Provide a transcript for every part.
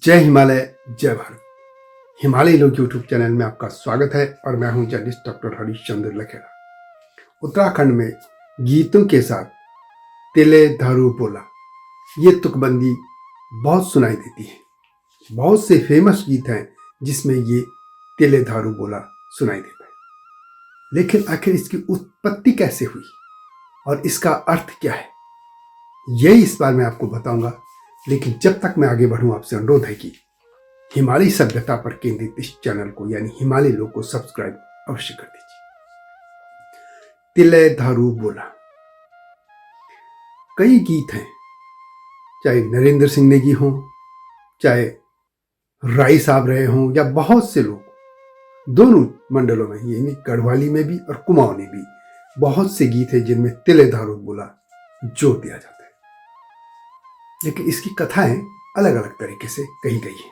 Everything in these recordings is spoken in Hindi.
जय हिमालय, जय भारत। हिमालय लोग यूट्यूब चैनल में आपका स्वागत है और मैं हूं जर्नलिस्ट डॉक्टर हरीशचंद्र लखेड़ा। उत्तराखंड में गीतों के साथ तिले धारू बोला, ये तुकबंदी बहुत सुनाई देती है। बहुत से फेमस गीत हैं जिसमें ये तिले धारू बोला सुनाई देता है, लेकिन आखिर इसकी उत्पत्ति कैसे हुई और इसका अर्थ क्या है, यही इस बार मैं आपको बताऊंगा। लेकिन जब तक मैं आगे बढ़ूं, आपसे अनुरोध है कि हिमालय सभ्यता पर केंद्रित इस चैनल को यानी हिमालय लोग को सब्सक्राइब अवश्य कर दीजिए। तिले धारू बोला, कई गीत हैं, चाहे नरेंद्र सिंह नेगी हों, चाहे राय साहब रहे हों, या बहुत से लोग दोनों मंडलों में यानी गढ़वाली में भी और कुमाऊं में भी बहुत से गीत हैं जिनमें तिले धारू बोला जोर दिया जाता है। लेकिन इसकी कथाएं अलग अलग तरीके से कही गई हैं।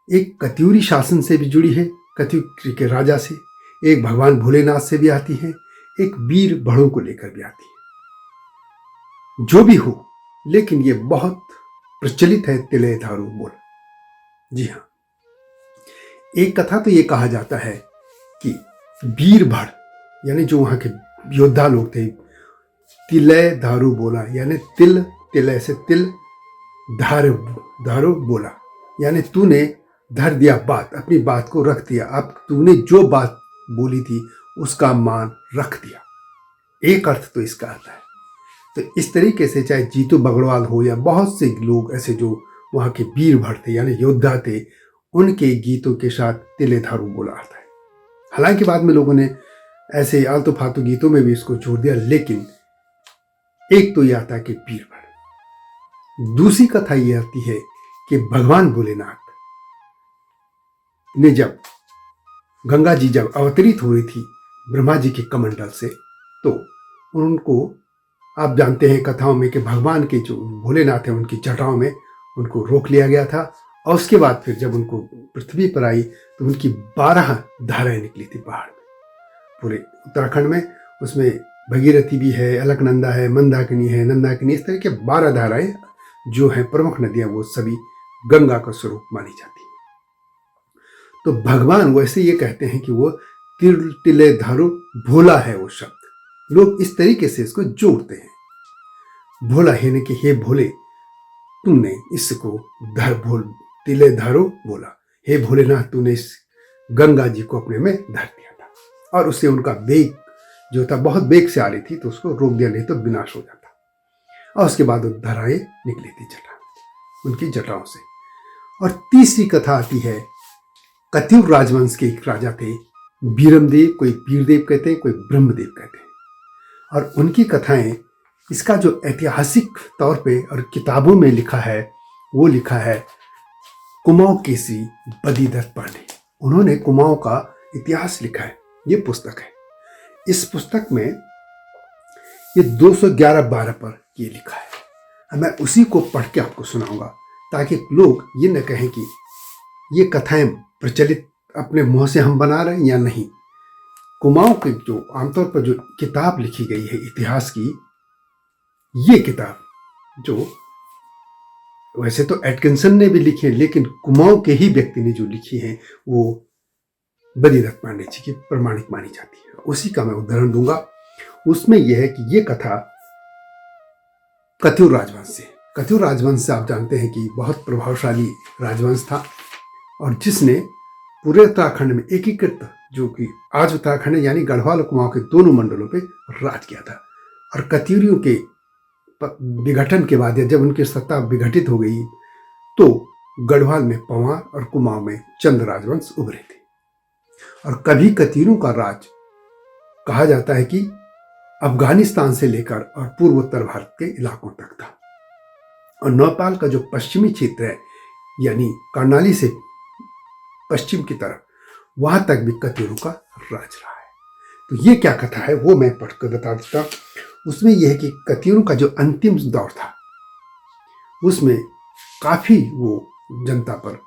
एक कत्यूरी शासन से भी जुड़ी है, कत्यूरी के राजा से, एक भगवान भोलेनाथ से भी आती है, एक वीर भड़ों को लेकर भी आती है। जो भी हो, लेकिन ये बहुत प्रचलित है तिले धारू बोला। जी हाँ, एक कथा तो ये कहा जाता है कि वीर भड़ यानी जो वहां के योद्धा लोग थे, तिले धारू बोला यानी तिले से तिल, धारू बोला यानी तूने धर दिया बात, अपनी बात को रख दिया। अब तूने जो बात बोली थी उसका मान रख दिया। एक अर्थ तो इसका आता है। तो इस तरीके से चाहे जीतू बगड़वाल हो या बहुत से लोग ऐसे जो वहां के वीर भड़ थे यानी योद्धा थे, उनके गीतों के साथ तिले धारू बोला आता है। हालांकि बाद में लोगों ने ऐसे आलतू फालतू गीतों में भी इसको जोड़ दिया, लेकिन एक तो यह आता है कि वीर भड़। दूसरी कथा यह आती है कि भगवान भोलेनाथ ने जब गंगा जी जब अवतरित हो रही थी ब्रह्मा जी के कमंडल से, तो उनको आप जानते हैं कथाओं में कि भगवान के जो भोलेनाथ हैं उनकी जटाओं में उनको रोक लिया गया था। और उसके बाद फिर जब उनको पृथ्वी पर आई तो उनकी 12 धाराएं निकली थी पहाड़ में, पूरे उत्तराखंड में। उसमें भगीरथी भी है, अलकनंदा है, मंदाकिनी है, नंदाकिनी, इस तरह के 12 धाराएं जो हैं प्रमुख नदियां, वो सभी गंगा का स्वरूप मानी जाती है। तो भगवान वैसे ये कहते हैं कि वो तिले धारू भोला है वो शब्द। लोग इस तरीके से इसको जोड़ते हैं। भोला यानी कि हे भोले, तुमने इसको तिले धारू बोला, हे भोलेनाथ, तूने इस गंगा जी को अपने में धर दिया था। और उससे उनका वेग जो था बहुत वेग से आ रही थी, तो उसको रोक दिया, नहीं तो विनाश हो जाता। और उसके बाद वो धाराएं निकली थी उनकी जटाओं से। और तीसरी कथा आती है, कत्यूर राजवंश के एक राजा थे बीरमदेव, कोई पीरदेव कहते हैं, कोई ब्रह्मदेव कहते हैं। और उनकी कथाएं, इसका जो ऐतिहासिक तौर पे और किताबों में लिखा है, वो लिखा है कुमाऊं केसरी बद्रीदत्त पांडे। उन्होंने कुमाऊं का इतिहास लिखा है, ये पुस्तक है। इस पुस्तक में ये 211-12 पर ये लिखा है। मैं उसी को पढ़ के आपको सुनाऊंगा, ताकि लोग ये न कहें कि ये कथाएं प्रचलित अपने मुंह से हम बना रहे हैं या नहीं। कुमाऊं के जो आमतौर पर जो किताब लिखी गई है इतिहास की, ये किताब जो वैसे तो एटकिंसन ने भी लिखी है, लेकिन कुमाऊं के ही व्यक्ति ने जो लिखी है वो बद्रीदत्त पांडे जी की प्रमाणिक मानी जाती है। उसी का मैं उदाहरण दूंगा। उसमें यह है कि ये कथा कत्यूर राजवंश से, कत्यूर राजवंश से आप जानते हैं कि बहुत प्रभावशाली राजवंश था, और जिसने पूरे उत्तराखंड में एकीकृत, जो कि आज उत्तराखंड यानी गढ़वाल और कुमाऊं के दोनों मंडलों पे राज किया था। और कत्यूरियों के विघटन के बाद, या जब उनकी सत्ता विघटित हो गई, तो गढ़वाल में पंवार और कुमाऊं में चंद राजवंश उभरे थे। और कभी कत्यूरियों का राज कहा जाता है कि अफगानिस्तान से लेकर और पूर्वोत्तर भारत के इलाकों तक था। और नेपाल का जो पश्चिमी क्षेत्र है यानी कर्णाली से पश्चिम की तरफ, वहां तक भी कत्यूरों का राज रहा है। तो ये क्या कथा है वो मैं पढ़कर बता देता हूं। उसमें यह है कि कत्यूरों का जो अंतिम दौर था, उसमें काफी वो जनता पर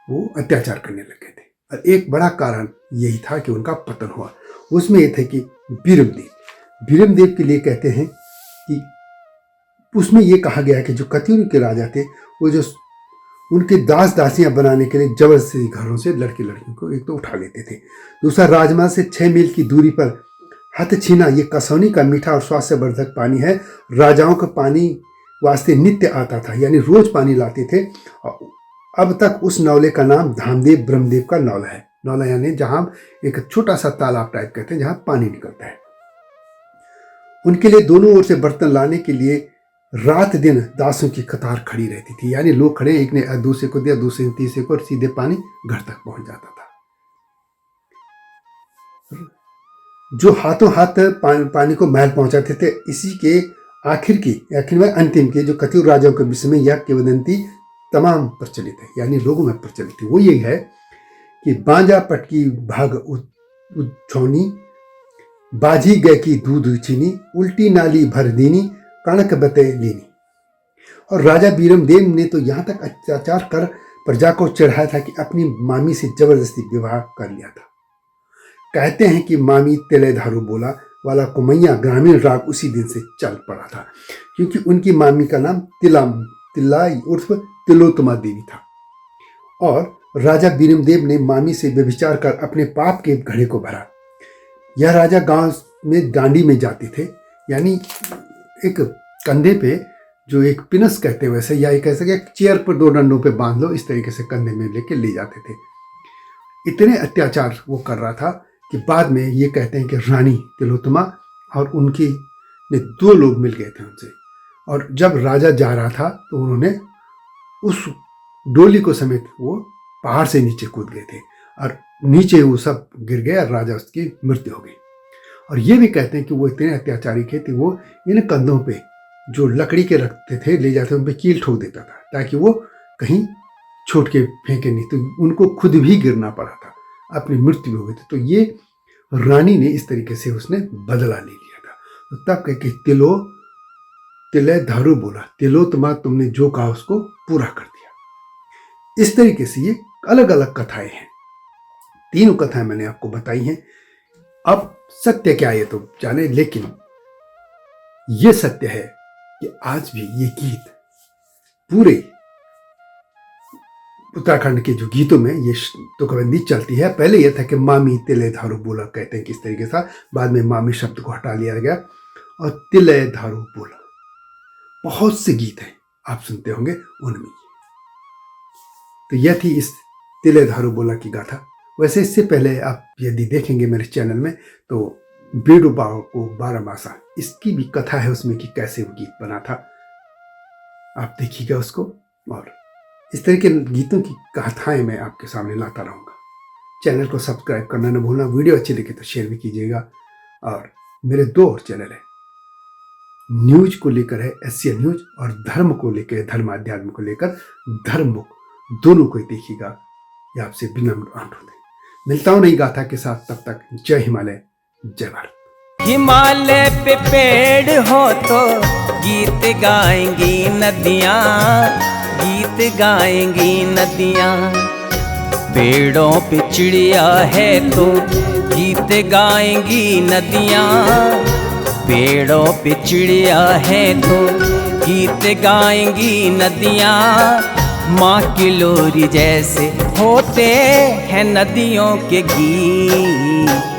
वो अत्याचार करने लगे थे। और एक बड़ा कारण यही था कि उनका पतन हुआ। उसमें यह थे कि बीरमदेव के लिए कहते हैं कि उसमें यह कहा गया कि जो कत्यूर के राजा थे, वो जो उनके दास दासियां बनाने के लिए जबरदस्ती घरों से लड़के लड़कियों को एक तो उठा लेते थे। दूसरा, राजमहल से 6 मील की दूरी पर हथछीना, ये कसौनी का मीठा और स्वास्थ्यवर्धक पानी है। राजाओं का पानी वास्ते नित्य आता था, यानी रोज पानी लाते थे। अब तक उस नौले का नाम धामदेव ब्रह्मदेव का नौला है। नौला यानी जहां एक छोटा सा तालाब टाइप कहते हैं जहां पानी निकलता है। उनके लिए दोनों ओर से बर्तन लाने के लिए रात दिन दासों की कतार खड़ी रहती थी, यानी लोग खड़े, एक ने दूसरे को दिया, दूसरे ने तीसरे को, और सीधे पानी घर तक पहुंच जाता था। जो हाथों हाथ पानी को महल पहुंचाते थे। इसी के आखिर में अंतिम के जो कतियुर राजाओं के विषय में यह किंवदंती तमाम प्रचलित है, यानी लोगों में प्रचलित है। वो यही है कि बांजा पटकी भाग उछौनी, बाजी गए की दूध चीनी, उल्टी नाली भर दीनी, कणक बते लीनी। और राजा बीरमदेव ने तो यहाँ तक अत्याचार कर प्रजा को चढ़ाया था कि अपनी मामी से जबरदस्ती विवाह कर लिया था। कहते हैं कि मामी तिले धारू बोला वाला कुमैया ग्रामीण राग उसी दिन से चल पड़ा था, क्योंकि उनकी मामी का नाम तिलाई उर्फ तिलोत्तमा देवी था। और राजा बीरमदेव ने मामी से व्यभिचार कर अपने पाप के घड़े को भरा। यह राजा गांव में डांडी में जाते थे, यानी एक कंधे पे जो एक पिनस कहते हैं वैसे, या एक ऐसा एक चेयर पर 2 डंडों पे बांध लो, इस तरीके से कंधे में लेके ले जाते थे। इतने अत्याचार वो कर रहा था कि बाद में ये कहते हैं कि रानी तिलोत्तमा और उनकी ने 2 लोग मिल गए थे उनसे, और जब राजा जा रहा था तो उन्होंने उस डोली को समेत वो पहाड़ से नीचे कूद गए थे, और नीचे वो सब गिर गए और राजा उसकी मृत्यु हो गई। और ये भी कहते हैं कि वो इतने अत्याचारी थे कि वो इन कंधों पे जो लकड़ी के रखते थे ले जाते, उन पे कील ठोक देता था ताकि वो कहीं छोड़ के फेंके नहीं, तो उनको खुद भी गिरना पड़ा था, अपनी मृत्यु हो गई थी। तो ये रानी ने इस तरीके से उसने बदला ले लिया था। तो तब कह के तिले धारू बोला, तिलोत्तमा तुमने जो कहा उसको पूरा कर दिया। इस तरीके से ये अलग अलग कथाएं हैं। 3 कथाएं मैंने आपको बताई हैं। अब सत्य क्या है तो जाने, लेकिन ये सत्य है कि आज भी ये गीत पूरे उत्तराखंड के जो गीतों में ये तुकबंदी चलती है। पहले यह था कि मामी तिले धारू बोला कहते हैं किस तरीके से, बाद में मामी शब्द को हटा लिया गया और तिले धारू बोला। बहुत से गीत हैं आप सुनते होंगे उनमें। तो यह थी इस तिले धारू बोला की गाथा। वैसे इससे पहले आप यदि देखेंगे मेरे चैनल में तो बेडू बाबा को 12 मासा, इसकी भी कथा है उसमें कि कैसे वो गीत बना था, आप देखिएगा उसको। और इस तरह के गीतों की कथाएं मैं आपके सामने लाता रहूँगा। चैनल को सब्सक्राइब करना न भूलना, वीडियो अच्छी लगे तो शेयर भी कीजिएगा। और मेरे 2 और चैनल है, न्यूज को लेकर है एससीएन न्यूज, और धर्म को लेकर धर्म अध्यात्म को लेकर धर्ममुख, दोनों को देखिएगा। ये आपसे विनम्र अनुरोध है। मिलता हूँ नई गाथा के साथ, तब तक जय हिमालय, जय भारत। हिमालय पे पेड़ हो तो गीत गाएंगी नदियाँ, गीत गाएंगी नदियाँ। पेड़ों पे चिड़िया है तो गीत गाएंगी नदियाँ, पेड़ों पे चिड़िया है तो गीत गाएंगी नदियाँ। माँ की लोरी जैसे होते हैं नदियों के गीत।